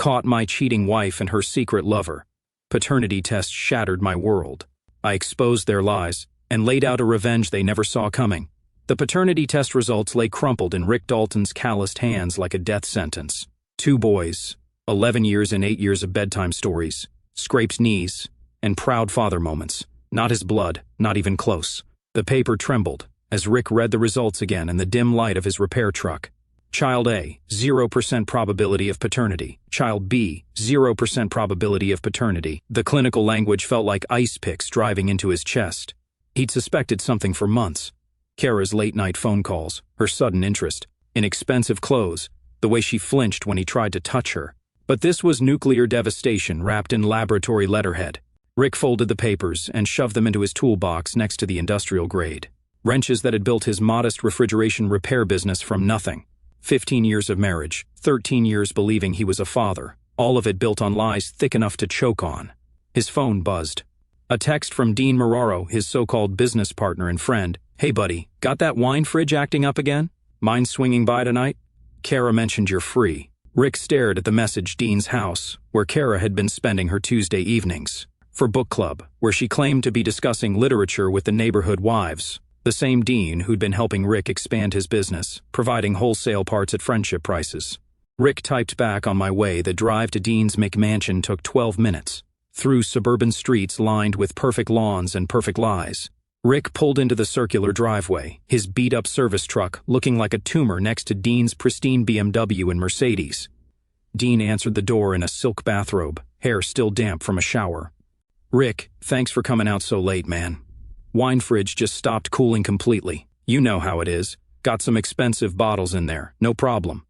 Caught my cheating wife and her secret lover. Paternity test shattered my world. I exposed their lies and laid out a revenge they never saw coming. The paternity test results lay crumpled in Rick Dalton's calloused hands like a death sentence. 2 boys, 11 years and 8 years of bedtime stories, scraped knees, and proud father moments. Not his blood, not even close. The paper trembled as Rick read the results again in the dim light of his repair truck. Child A, 0% probability of paternity. Child B, 0% probability of paternity. The clinical language felt like ice picks driving into his chest. He'd suspected something for months. Kara's late-night phone calls, her sudden interest in expensive clothes, the way she flinched when he tried to touch her. But this was nuclear devastation wrapped in laboratory letterhead. Rick folded the papers and shoved them into his toolbox next to the industrial grade. Wrenches that had built his modest refrigeration repair business from nothing. 15 years of marriage, 13 years believing he was a father, all of it built on lies thick enough to choke on. His phone buzzed. A text from Dean Moraro, his so-called business partner and friend. "Hey buddy, got that wine fridge acting up again? Mind swinging by tonight? Kara mentioned you're free." Rick stared at the message. Dean's house, where Kara had been spending her Tuesday evenings. For book club, where she claimed to be discussing literature with the neighborhood wives. The same Dean who'd been helping Rick expand his business, providing wholesale parts at friendship prices. Rick typed back, "On my way, the drive to Dean's McMansion took 12 minutes. Through suburban streets lined with perfect lawns and perfect lies." Rick pulled into the circular driveway, his beat-up service truck looking like a tumor next to Dean's pristine BMW and Mercedes. Dean answered the door in a silk bathrobe, hair still damp from a shower. "Rick, thanks for coming out so late, man. Wine fridge just stopped cooling completely. You know how it is. Got some expensive bottles in there, no problem."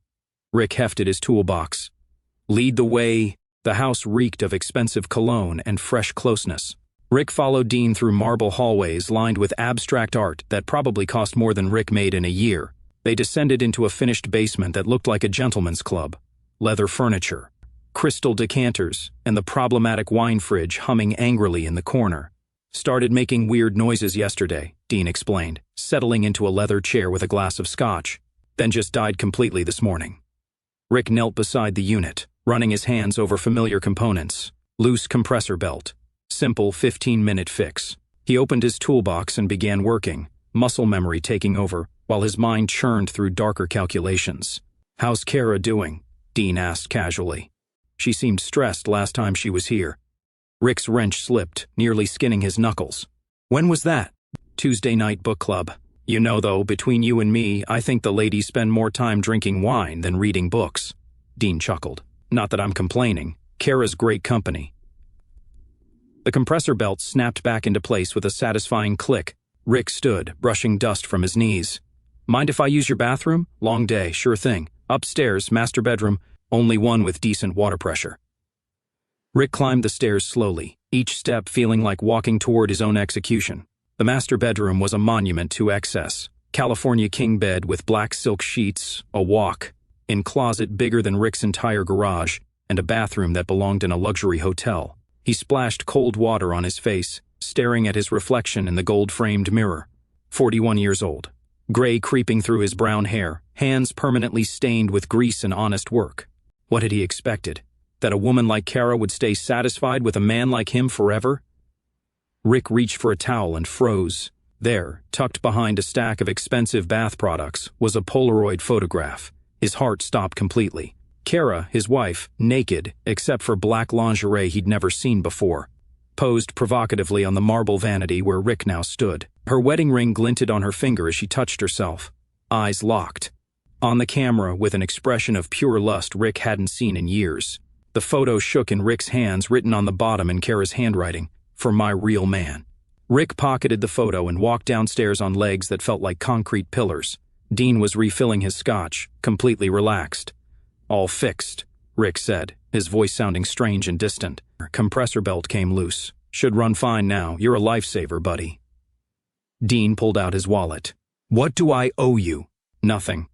Rick hefted his toolbox. "Lead the way." The house reeked of expensive cologne and fresh closeness. Rick followed Dean through marble hallways lined with abstract art that probably cost more than Rick made in a year. They descended into a finished basement that looked like a gentleman's club. Leather furniture, crystal decanters, and the problematic wine fridge humming angrily in the corner. "Started making weird noises yesterday," Dean explained, settling into a leather chair with a glass of scotch. "Then just died completely this morning." Rick knelt beside the unit, running his hands over familiar components. Loose compressor belt. Simple 15-minute fix. He opened his toolbox and began working, muscle memory taking over, while his mind churned through darker calculations. "How's Kara doing?" Dean asked casually. "She seemed stressed last time she was here." Rick's wrench slipped, nearly skinning his knuckles. "When was that?" "Tuesday night book club. You know though, between you and me, I think the ladies spend more time drinking wine than reading books." Dean chuckled. "Not that I'm complaining. Kara's great company." The compressor belt snapped back into place with a satisfying click. Rick stood, brushing dust from his knees. "Mind if I use your bathroom? Long day, sure thing. Upstairs, master bedroom, only one with decent water pressure." Rick climbed the stairs slowly, each step feeling like walking toward his own execution. The master bedroom was a monument to excess. California king bed with black silk sheets, a walk-in closet bigger than Rick's entire garage, and a bathroom that belonged in a luxury hotel. He splashed cold water on his face, staring at his reflection in the gold-framed mirror. 41 years old. Gray creeping through his brown hair, hands permanently stained with grease and honest work. What had he expected? That a woman like Kara would stay satisfied with a man like him forever? Rick reached for a towel and froze. There, tucked behind a stack of expensive bath products, was a Polaroid photograph. His heart stopped completely. Kara, his wife, naked, except for black lingerie he'd never seen before, posed provocatively on the marble vanity where Rick now stood. Her wedding ring glinted on her finger as she touched herself. Eyes locked. On the camera, with an expression of pure lust Rick hadn't seen in years. The photo shook in Rick's hands, written on the bottom in Kara's handwriting, "For my real man." Rick pocketed the photo and walked downstairs on legs that felt like concrete pillars. Dean was refilling his scotch, completely relaxed. "All fixed," Rick said, his voice sounding strange and distant. "Compressor belt came loose. Should run fine now. You're a lifesaver, buddy." Dean pulled out his wallet. "What do I owe you?" "Nothing."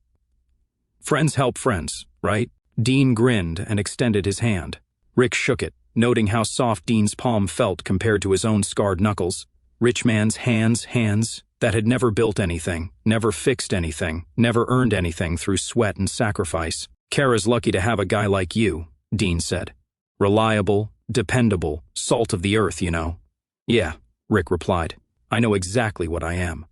"Friends help friends, right?" Dean grinned and extended his hand. Rick shook it, noting how soft Dean's palm felt compared to his own scarred knuckles. Rich man's hands that had never built anything, never fixed anything, never earned anything through sweat and sacrifice. "Kara's lucky to have a guy like you." Dean said. Reliable, dependable, salt of the earth, you know. Yeah, Rick replied. I know exactly what I am.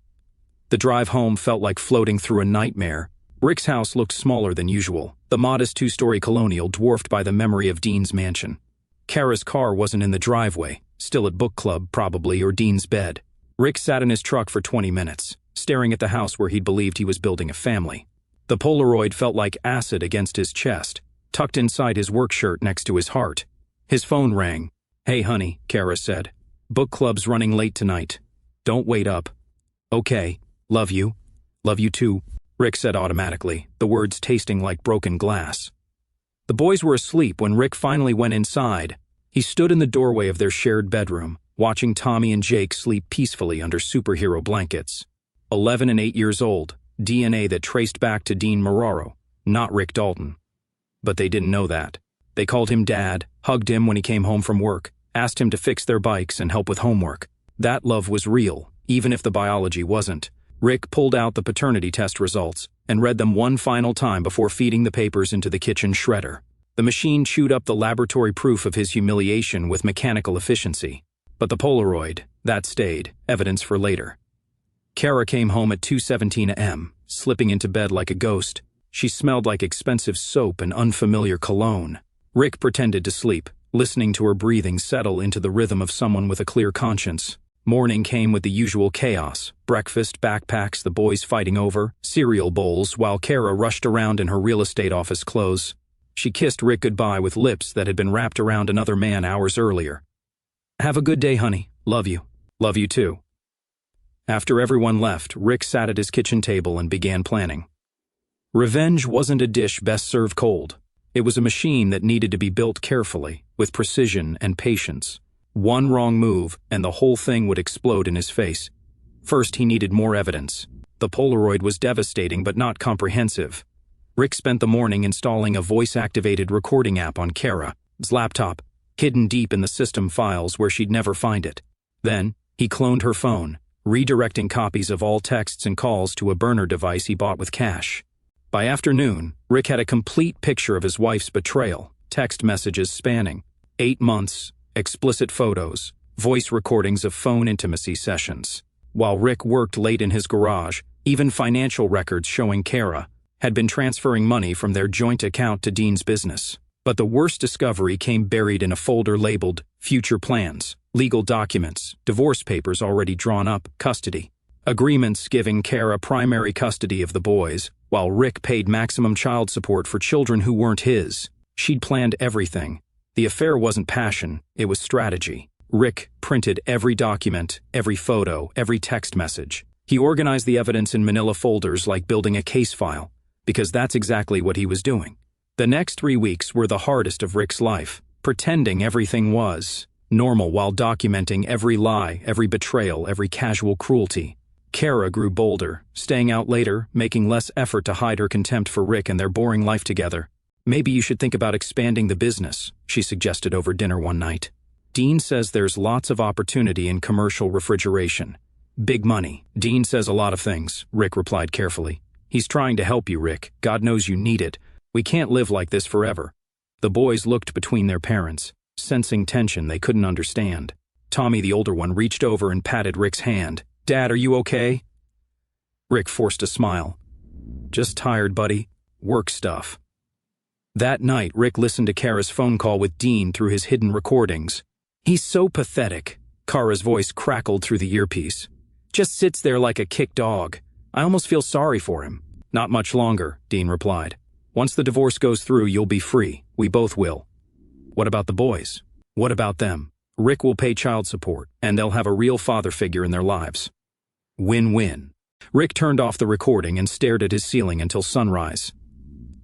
The drive home felt like floating through a nightmare. Rick's house looked smaller than usual, the modest two-story colonial dwarfed by the memory of Dean's mansion. Kara's car wasn't in the driveway, still at book club, probably, or Dean's bed. Rick sat in his truck for 20 minutes, staring at the house where he'd believed he was building a family. The Polaroid felt like acid against his chest, tucked inside his work shirt next to his heart. His phone rang. Hey, honey, Kara said. Book club's running late tonight. Don't wait up. Okay. Love you. Love you too, Rick said automatically, the words tasting like broken glass. The boys were asleep when Rick finally went inside. He stood in the doorway of their shared bedroom, watching Tommy and Jake sleep peacefully under superhero blankets. 11 and 8 years old, DNA that traced back to Dean Marrero, not Rick Dalton. But they didn't know that. They called him Dad, hugged him when he came home from work, asked him to fix their bikes and help with homework. That love was real, even if the biology wasn't. Rick pulled out the paternity test results and read them one final time before feeding the papers into the kitchen shredder. The machine chewed up the laboratory proof of his humiliation with mechanical efficiency. But the Polaroid, that stayed, evidence for later. Kara came home at 2:17 a.m., slipping into bed like a ghost. She smelled like expensive soap and unfamiliar cologne. Rick pretended to sleep, listening to her breathing settle into the rhythm of someone with a clear conscience. Morning came with the usual chaos. Breakfast, backpacks, the boys fighting over, cereal bowls, while Kara rushed around in her real estate office clothes. She kissed Rick goodbye with lips that had been wrapped around another man hours earlier. Have a good day, honey. Love you. Love you too. After everyone left, Rick sat at his kitchen table and began planning. Revenge wasn't a dish best served cold. It was a machine that needed to be built carefully, with precision and patience. One wrong move, and the whole thing would explode in his face. First, he needed more evidence. The Polaroid was devastating but not comprehensive. Rick spent the morning installing a voice-activated recording app on Kara's laptop, hidden deep in the system files where she'd never find it. Then, he cloned her phone, redirecting copies of all texts and calls to a burner device he bought with cash. By afternoon, Rick had a complete picture of his wife's betrayal, text messages spanning 8 months, explicit photos, voice recordings of phone intimacy sessions. While Rick worked late in his garage, even financial records showing Kara had been transferring money from their joint account to Dean's business. But the worst discovery came buried in a folder labeled Future Plans, legal documents, divorce papers already drawn up, custody. Agreements giving Kara primary custody of the boys, while Rick paid maximum child support for children who weren't his. She'd planned everything. The affair wasn't passion, it was strategy. Rick printed every document, every photo, every text message. He organized the evidence in manila folders like building a case file, because that's exactly what he was doing. The next 3 weeks were the hardest of Rick's life, pretending everything was normal while documenting every lie, every betrayal, every casual cruelty. Kara grew bolder, staying out later, making less effort to hide her contempt for Rick and their boring life together. Maybe you should think about expanding the business, she suggested over dinner one night. Dean says there's lots of opportunity in commercial refrigeration. Big money. Dean says a lot of things, Rick replied carefully. He's trying to help you, Rick. God knows you need it. We can't live like this forever. The boys looked between their parents, sensing tension they couldn't understand. Tommy, the older one, reached over and patted Rick's hand. Dad, are you okay? Rick forced a smile. Just tired, buddy. Work stuff. That night, Rick listened to Kara's phone call with Dean through his hidden recordings. He's so pathetic. Kara's voice crackled through the earpiece. Just sits there like a kicked dog. I almost feel sorry for him. Not much longer, Dean replied. Once the divorce goes through, you'll be free. We both will. What about the boys? What about them? Rick will pay child support, and they'll have a real father figure in their lives. Win-win. Rick turned off the recording and stared at his ceiling until sunrise.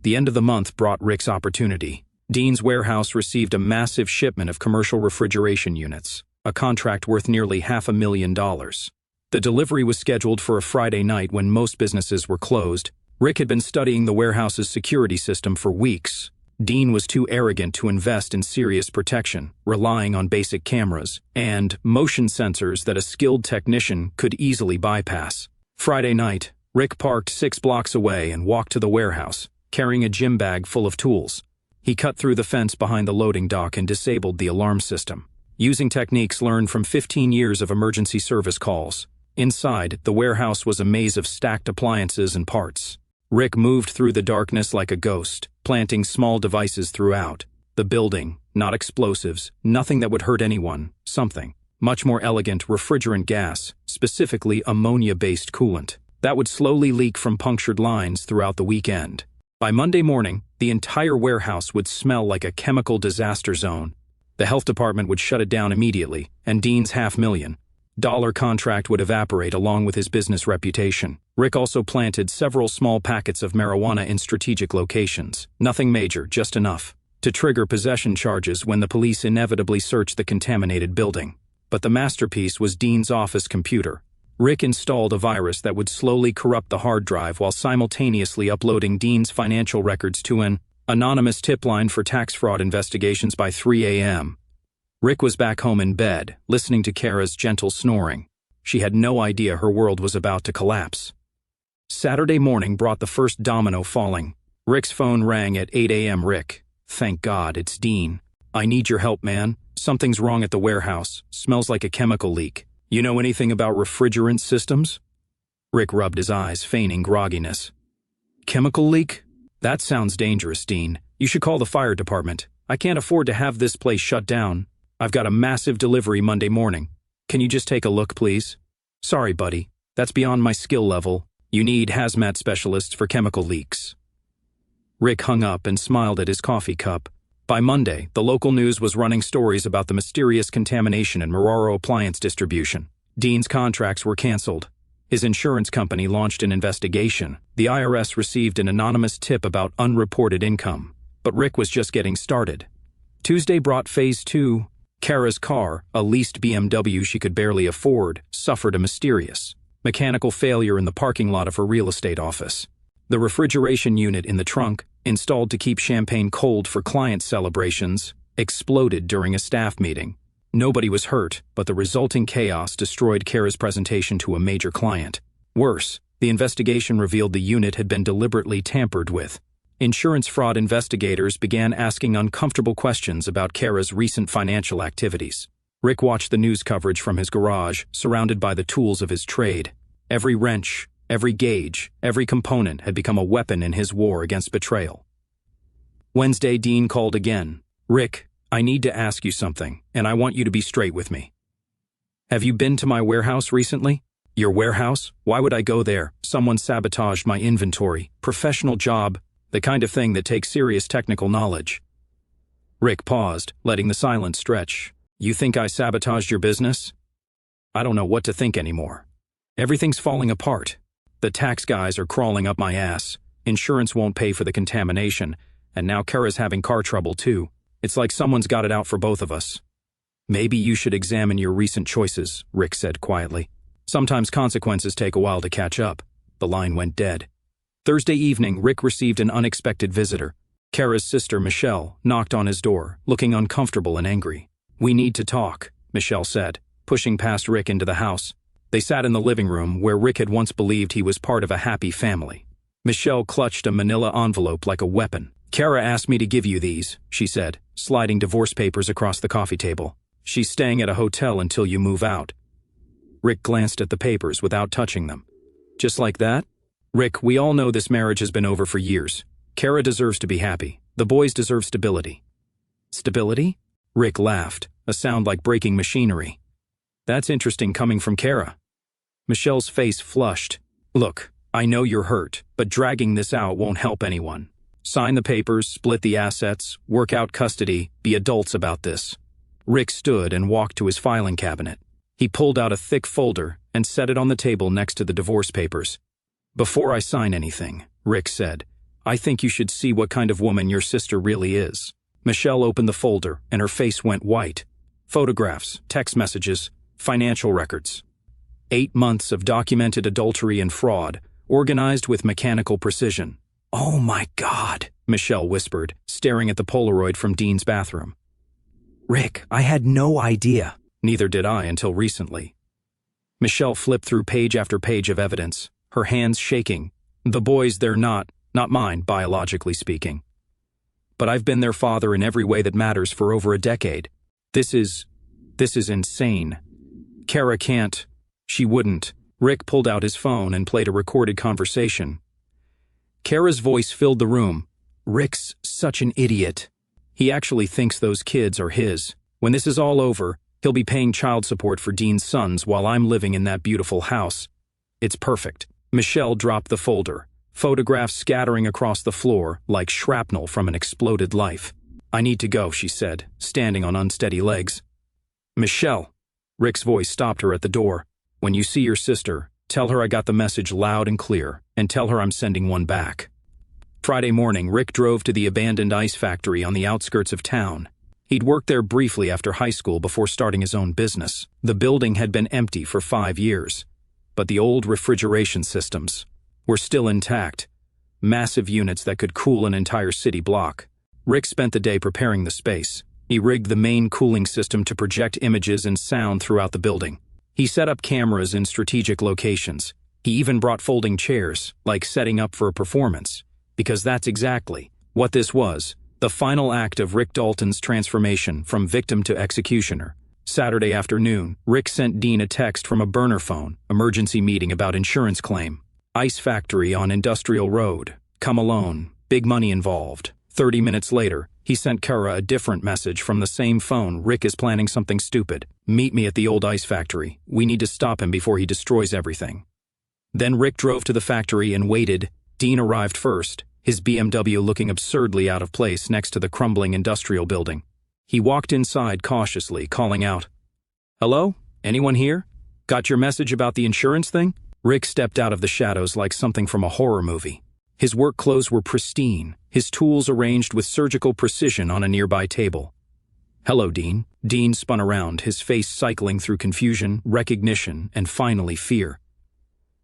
The end of the month brought Rick's opportunity. Dean's warehouse received a massive shipment of commercial refrigeration units, a contract worth nearly $500,000. The delivery was scheduled for a Friday night when most businesses were closed. Rick had been studying the warehouse's security system for weeks. Dean was too arrogant to invest in serious protection, relying on basic cameras and motion sensors that a skilled technician could easily bypass. Friday night, Rick parked 6 blocks away and walked to the warehouse, carrying a gym bag full of tools. He cut through the fence behind the loading dock and disabled the alarm system, using techniques learned from 15 years of emergency service calls. Inside, the warehouse was a maze of stacked appliances and parts. Rick moved through the darkness like a ghost, planting small devices throughout the building. Not explosives, nothing that would hurt anyone, something much more elegant: refrigerant gas, specifically ammonia-based coolant, that would slowly leak from punctured lines throughout the weekend. By Monday morning, the entire warehouse would smell like a chemical disaster zone. The health department would shut it down immediately, and Dean's $500,000 contract would evaporate along with his business reputation. Rick also planted several small packets of marijuana in strategic locations. Nothing major, just enough to trigger possession charges when the police inevitably searched the contaminated building. But the masterpiece was Dean's office computer. Rick installed a virus that would slowly corrupt the hard drive while simultaneously uploading Dean's financial records to an anonymous tip line for tax fraud investigations by 3 a.m. Rick was back home in bed, listening to Kara's gentle snoring. She had no idea her world was about to collapse. Saturday morning brought the first domino falling. Rick's phone rang at 8 a.m. Rick, thank God, it's Dean. I need your help, man. Something's wrong at the warehouse. Smells like a chemical leak. You know anything about refrigerant systems? Rick rubbed his eyes, feigning grogginess. Chemical leak? That sounds dangerous, Dean. You should call the fire department. I can't afford to have this place shut down. I've got a massive delivery Monday morning. Can you just take a look, please? Sorry, buddy. That's beyond my skill level. You need hazmat specialists for chemical leaks. Rick hung up and smiled at his coffee cup. By Monday, the local news was running stories about the mysterious contamination in Marrero appliance distribution. Dean's contracts were canceled. His insurance company launched an investigation. The IRS received an anonymous tip about unreported income. But Rick was just getting started. Tuesday brought phase 2. Kara's car, a leased BMW she could barely afford, suffered a mysterious mechanical failure in the parking lot of her real estate office. The refrigeration unit in the trunk, installed to keep champagne cold for client celebrations, exploded during a staff meeting. Nobody was hurt, but the resulting chaos destroyed Kara's presentation to a major client. Worse, the investigation revealed the unit had been deliberately tampered with. Insurance fraud investigators began asking uncomfortable questions about Kara's recent financial activities. Rick watched the news coverage from his garage, surrounded by the tools of his trade. Every wrench, every gauge, every component had become a weapon in his war against betrayal. Wednesday, Dean called again. Rick, I need to ask you something, and I want you to be straight with me. Have you been to my warehouse recently? Your warehouse? Why would I go there? Someone sabotaged my inventory, professional job, the kind of thing that takes serious technical knowledge. Rick paused, letting the silence stretch. You think I sabotaged your business? I don't know what to think anymore. Everything's falling apart. The tax guys are crawling up my ass. Insurance won't pay for the contamination, and now Kara's having car trouble too. It's like someone's got it out for both of us. Maybe you should examine your recent choices, Rick said quietly. Sometimes consequences take a while to catch up. The line went dead. Thursday evening, Rick received an unexpected visitor. Kara's sister, Michelle, knocked on his door, looking uncomfortable and angry. We need to talk, Michelle said, pushing past Rick into the house. They sat in the living room where Rick had once believed he was part of a happy family. Michelle clutched a manila envelope like a weapon. Kara asked me to give you these, she said, sliding divorce papers across the coffee table. She's staying at a hotel until you move out. Rick glanced at the papers without touching them. Just like that? Rick, we all know this marriage has been over for years. Kara deserves to be happy. The boys deserve stability. Stability? Rick laughed, a sound like breaking machinery. That's interesting coming from Kara. Michelle's face flushed. Look, I know you're hurt, but dragging this out won't help anyone. Sign the papers, split the assets, work out custody, be adults about this. Rick stood and walked to his filing cabinet. He pulled out a thick folder and set it on the table next to the divorce papers. Before I sign anything, Rick said, I think you should see what kind of woman your sister really is. Michelle opened the folder and her face went white. Photographs, text messages, financial records. 8 months of documented adultery and fraud, organized with mechanical precision. Oh my God, Michelle whispered, staring at the Polaroid from Dean's bathroom. Rick, I had no idea. Neither did I until recently. Michelle flipped through page after page of evidence, her hands shaking. The boys, they're not mine, biologically speaking. but I've been their father in every way that matters for over a decade. This is insane. Kara can't. She wouldn't. Rick pulled out his phone and played a recorded conversation. Kara's voice filled the room. Rick's such an idiot. He actually thinks those kids are his. When this is all over, he'll be paying child support for Dean's sons while I'm living in that beautiful house. It's perfect. Michelle dropped the folder, photographs scattering across the floor like shrapnel from an exploded life. I need to go, she said, standing on unsteady legs. Michelle. Rick's voice stopped her at the door. When you see your sister, tell her I got the message loud and clear, and tell her I'm sending one back. Friday morning, Rick drove to the abandoned ice factory on the outskirts of town. He'd worked there briefly after high school before starting his own business. The building had been empty for 5 years, but the old refrigeration systems were still intact, massive units that could cool an entire city block. Rick spent the day preparing the space. He rigged the main cooling system to project images and sound throughout the building. He set up cameras in strategic locations. He even brought folding chairs, like setting up for a performance, because that's exactly what this was, the final act of Rick Dalton's transformation from victim to executioner. Saturday afternoon, Rick sent Dean a text from a burner phone, emergency meeting about insurance claim. Ice factory on Industrial Road. Come alone. Big money involved. 30 minutes later, he sent Kara a different message from the same phone. Rick is planning something stupid. Meet me at the old ice factory. We need to stop him before he destroys everything. Then Rick drove to the factory and waited. Dean arrived first, his BMW looking absurdly out of place next to the crumbling industrial building. He walked inside cautiously, calling out, "Hello? Anyone here? Got your message about the insurance thing?" Rick stepped out of the shadows like something from a horror movie. His work clothes were pristine, his tools arranged with surgical precision on a nearby table. "Hello, Dean." Dean spun around, his face cycling through confusion, recognition, and finally fear.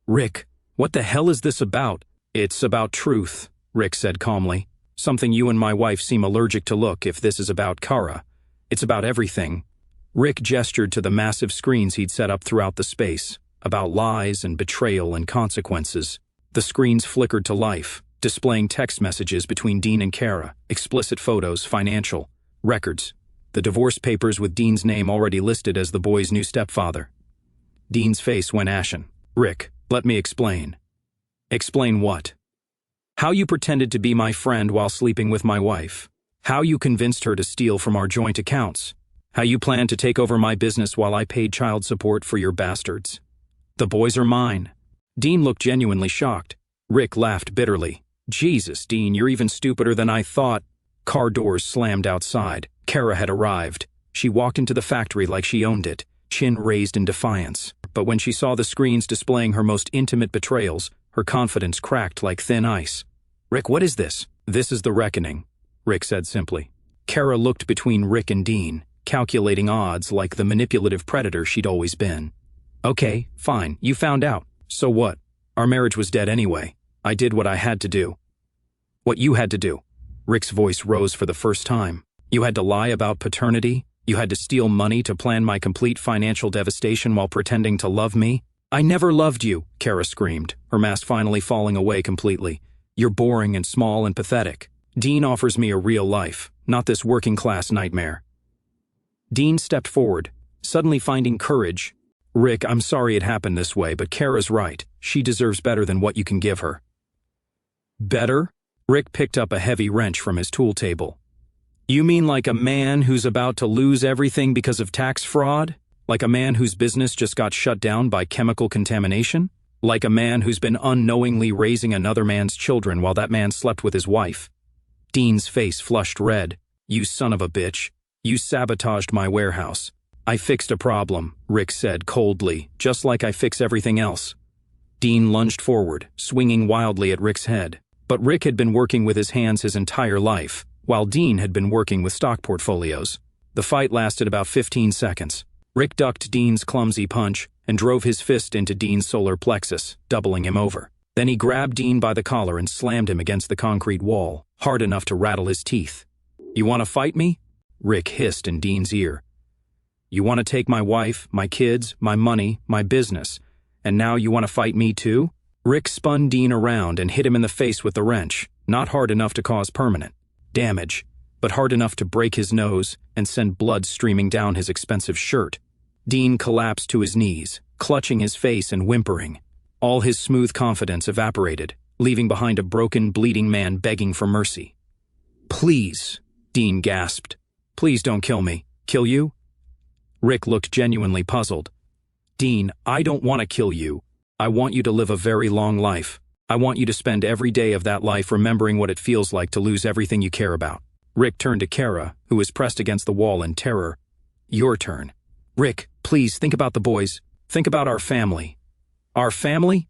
"Rick, what the hell is this about?" "It's about truth," Rick said calmly. "Something you and my wife seem allergic to. Look, if this is about Kara, it's about everything." Rick gestured to the massive screens he'd set up throughout the space, about lies and betrayal and consequences. The screens flickered to life, displaying text messages between Dean and Kara, explicit photos, financial records, the divorce papers with Dean's name already listed as the boy's new stepfather. Dean's face went ashen. "Rick, let me explain." "Explain what?" "How you pretended to be my friend while sleeping with my wife. How you convinced her to steal from our joint accounts. How you planned to take over my business while I paid child support for your bastards. The boys are mine." Dean looked genuinely shocked. Rick laughed bitterly. "Jesus, Dean, you're even stupider than I thought." Car doors slammed outside. Kara had arrived. She walked into the factory like she owned it, chin raised in defiance. But when she saw the screens displaying her most intimate betrayals, her confidence cracked like thin ice. "Rick, what is this?" "This is the reckoning," Rick said simply. Kara looked between Rick and Dean, calculating odds like the manipulative predator she'd always been. "Okay, fine, you found out. So what? Our marriage was dead anyway. I did what I had to do." "What you had to do?" Rick's voice rose for the first time. "You had to lie about paternity? You had to steal money to plan my complete financial devastation while pretending to love me?" "I never loved you," Kara screamed, her mask finally falling away completely. "You're boring and small and pathetic. Dean offers me a real life, not this working-class nightmare." Dean stepped forward, suddenly finding courage. "Rick, I'm sorry it happened this way, but Kara's right. She deserves better than what you can give her." "Better?" Rick picked up a heavy wrench from his tool table. "You mean like a man who's about to lose everything because of tax fraud? Like a man whose business just got shut down by chemical contamination? Like a man who's been unknowingly raising another man's children while that man slept with his wife?" Dean's face flushed red. "You son of a bitch. You sabotaged my warehouse." "I fixed a problem," Rick said coldly, "just like I fix everything else." Dean lunged forward, swinging wildly at Rick's head. But Rick had been working with his hands his entire life, while Dean had been working with stock portfolios. The fight lasted about 15 seconds. Rick ducked Dean's clumsy punch and drove his fist into Dean's solar plexus, doubling him over. Then he grabbed Dean by the collar and slammed him against the concrete wall, hard enough to rattle his teeth. "You want to fight me?" Rick hissed in Dean's ear. "You want to take my wife, my kids, my money, my business, and now you want to fight me too?" Rick spun Dean around and hit him in the face with the wrench, not hard enough to cause permanent. damage, but hard enough to break his nose and send blood streaming down his expensive shirt. Dean collapsed to his knees, clutching his face and whimpering. All his smooth confidence evaporated, leaving behind a broken, bleeding man begging for mercy. "Please," Dean gasped. "Please don't kill me." "Kill you?" Rick looked genuinely puzzled. "Dean, I don't want to kill you. I want you to live a very long life. I want you to spend every day of that life remembering what it feels like to lose everything you care about." Rick turned to Kara, who was pressed against the wall in terror. "Your turn." "Rick, please think about the boys. Think about our family." "Our family?"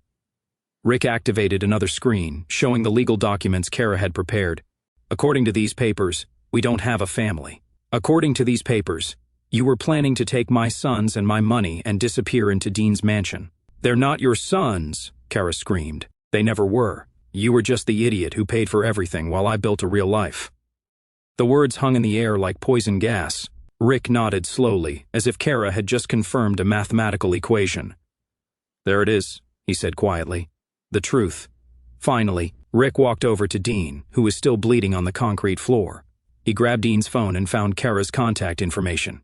Rick activated another screen, showing the legal documents Kara had prepared. "According to these papers, we don't have a family. According to these papers, you were planning to take my sons and my money and disappear into Dean's mansion." "They're not your sons," Kara screamed. "They never were. You were just the idiot who paid for everything while I built a real life." The words hung in the air like poison gas. Rick nodded slowly, as if Kara had just confirmed a mathematical equation. "There it is," he said quietly. "The truth." Finally, Rick walked over to Dean, who was still bleeding on the concrete floor. He grabbed Dean's phone and found Kara's contact information.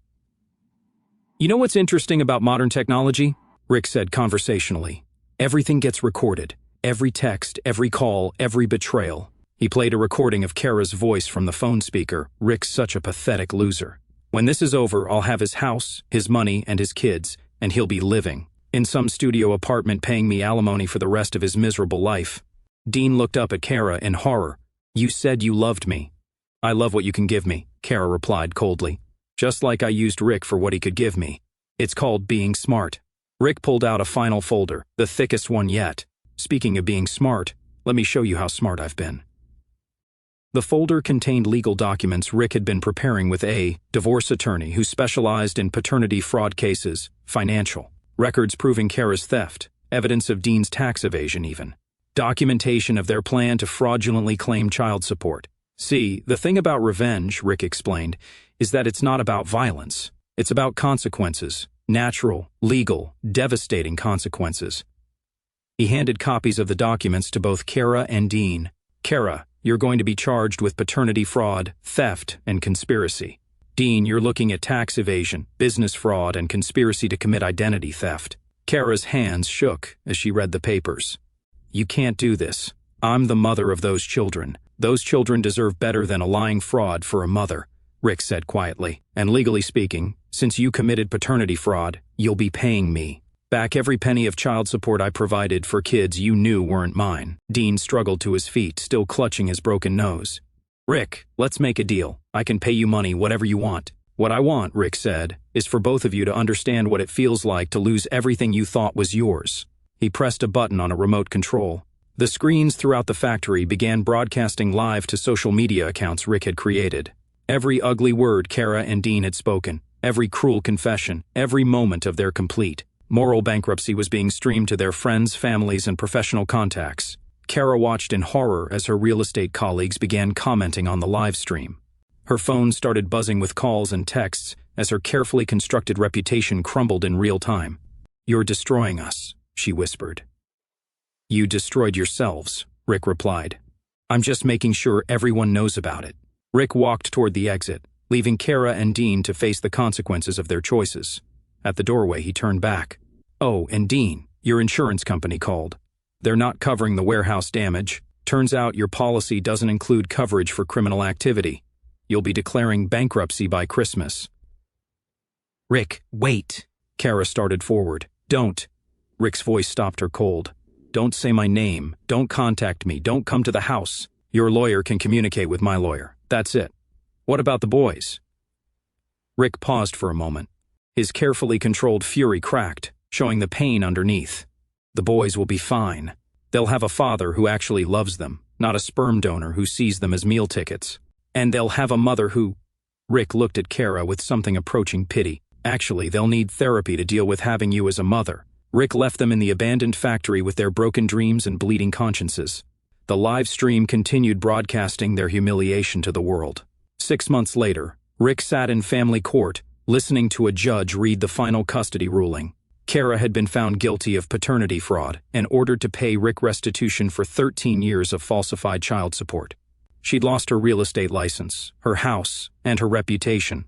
"You know what's interesting about modern technology?" Rick said conversationally. "Everything gets recorded. Every text, every call, every betrayal." He played a recording of Kara's voice from the phone speaker. "Rick's such a pathetic loser. When this is over, I'll have his house, his money, and his kids, and he'll be living in some studio apartment paying me alimony for the rest of his miserable life." Dean looked up at Kara in horror. "You said you loved me." "I love what you can give me," Kara replied coldly. "Just like I used Rick for what he could give me. It's called being smart." Rick pulled out a final folder, the thickest one yet. "Speaking of being smart, let me show you how smart I've been." The folder contained legal documents Rick had been preparing with a divorce attorney who specialized in paternity fraud cases, financial records proving Kara's theft, evidence of Dean's tax evasion even, documentation of their plan to fraudulently claim child support. "See, the thing about revenge," Rick explained, "is that it's not about violence. It's about consequences, natural, legal, devastating consequences." He handed copies of the documents to both Kara and Dean. "Kara, you're going to be charged with paternity fraud, theft, and conspiracy. Dean, you're looking at tax evasion, business fraud, and conspiracy to commit identity theft." Kara's hands shook as she read the papers. "You can't do this. I'm the mother of those children. Those children deserve better than a lying fraud for a mother," Rick said quietly. "And legally speaking, since you committed paternity fraud, you'll be paying me back every penny of child support I provided for kids you knew weren't mine." Dean struggled to his feet, still clutching his broken nose. "Rick, let's make a deal. I can pay you money, whatever you want." "What I want," Rick said, "is for both of you to understand what it feels like to lose everything you thought was yours." He pressed a button on a remote control. The screens throughout the factory began broadcasting live to social media accounts Rick had created. Every ugly word Kara and Dean had spoken, every cruel confession, every moment of their complete moral bankruptcy was being streamed to their friends, families, and professional contacts. Kara watched in horror as her real estate colleagues began commenting on the live stream. Her phone started buzzing with calls and texts as her carefully constructed reputation crumbled in real time. "You're destroying us," she whispered. "You destroyed yourselves," Rick replied. "I'm just making sure everyone knows about it." Rick walked toward the exit, leaving Kara and Dean to face the consequences of their choices. At the doorway, he turned back. "Oh, and Dean, your insurance company called. They're not covering the warehouse damage. Turns out your policy doesn't include coverage for criminal activity. You'll be declaring bankruptcy by Christmas." "Rick, wait." Kara started forward. "Don't." Rick's voice stopped her cold. "Don't say my name. Don't contact me. Don't come to the house. Your lawyer can communicate with my lawyer. That's it. What about the boys?" Rick paused for a moment. His carefully controlled fury cracked, showing the pain underneath. "The boys will be fine. They'll have a father who actually loves them, not a sperm donor who sees them as meal tickets. And they'll have a mother who—" Rick looked at Kara with something approaching pity. "Actually, they'll need therapy to deal with having you as a mother." Rick left them in the abandoned factory with their broken dreams and bleeding consciences. The live stream continued broadcasting their humiliation to the world. 6 months later, Rick sat in family court, listening to a judge read the final custody ruling. Kara had been found guilty of paternity fraud and ordered to pay Rick restitution for 13 years of falsified child support. She'd lost her real estate license, her house, and her reputation.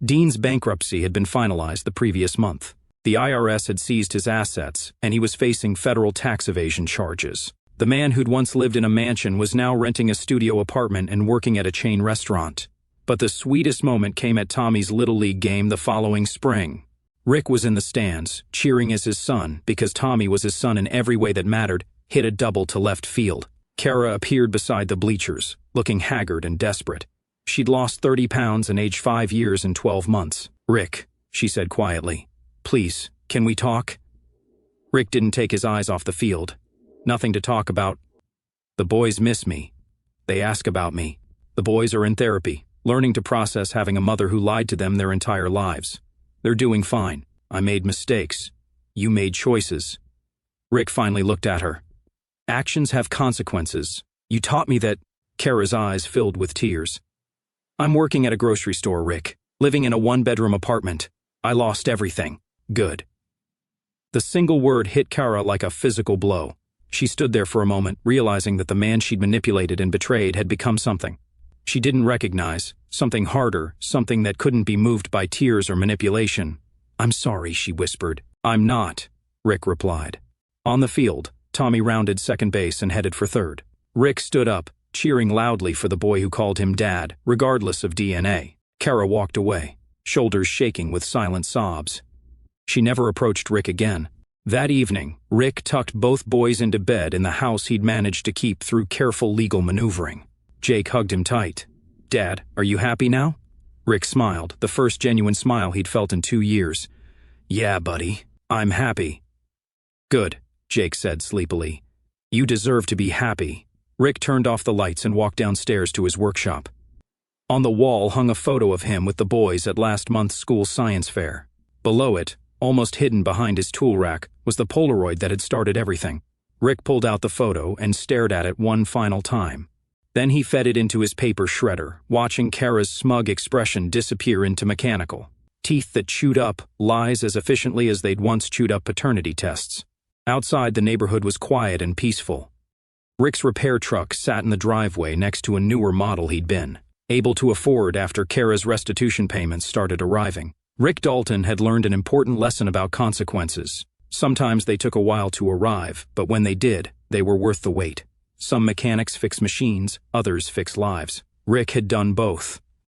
Dean's bankruptcy had been finalized the previous month. The IRS had seized his assets, and he was facing federal tax evasion charges. The man who'd once lived in a mansion was now renting a studio apartment and working at a chain restaurant. But the sweetest moment came at Tommy's Little League game the following spring. Rick was in the stands, cheering as his son, because Tommy was his son in every way that mattered, hit a double to left field. Kara appeared beside the bleachers, looking haggard and desperate. She'd lost 30 pounds and aged 5 years and 12 months. "Rick," she said quietly, "please, can we talk?" Rick didn't take his eyes off the field. "Nothing to talk about. The boys miss me. They ask about me. The boys are in therapy, learning to process having a mother who lied to them their entire lives. They're doing fine. I made mistakes. You made choices." Rick finally looked at her. "Actions have consequences. You taught me that." Kara's eyes filled with tears. "I'm working at a grocery store, Rick, living in a one-bedroom apartment. I lost everything. Good." The single word hit Kara like a physical blow. She stood there for a moment, realizing that the man she'd manipulated and betrayed had become something she didn't recognize, something harder, something that couldn't be moved by tears or manipulation. "I'm sorry," she whispered. "I'm not," Rick replied. On the field, Tommy rounded second base and headed for third. Rick stood up, cheering loudly for the boy who called him Dad, regardless of DNA. Kara walked away, shoulders shaking with silent sobs. She never approached Rick again. That evening, Rick tucked both boys into bed in the house he'd managed to keep through careful legal maneuvering. Jake hugged him tight. "Dad, are you happy now?" Rick smiled, the first genuine smile he'd felt in 2 years. "Yeah, buddy, I'm happy." "Good," Jake said sleepily. "You deserve to be happy." Rick turned off the lights and walked downstairs to his workshop. On the wall hung a photo of him with the boys at last month's school science fair. Below it, almost hidden behind his tool rack, was the Polaroid that had started everything. Rick pulled out the photo and stared at it one final time. Then he fed it into his paper shredder, watching Kara's smug expression disappear into mechanical. Teeth that chewed up lies as efficiently as they'd once chewed up paternity tests. Outside, the neighborhood was quiet and peaceful. Rick's repair truck sat in the driveway next to a newer model he'd been able to afford after Kara's restitution payments started arriving. Rick Dalton had learned an important lesson about consequences. Sometimes they took a while to arrive, but when they did, they were worth the wait. Some mechanics fix machines, others fix lives. Rick had done both.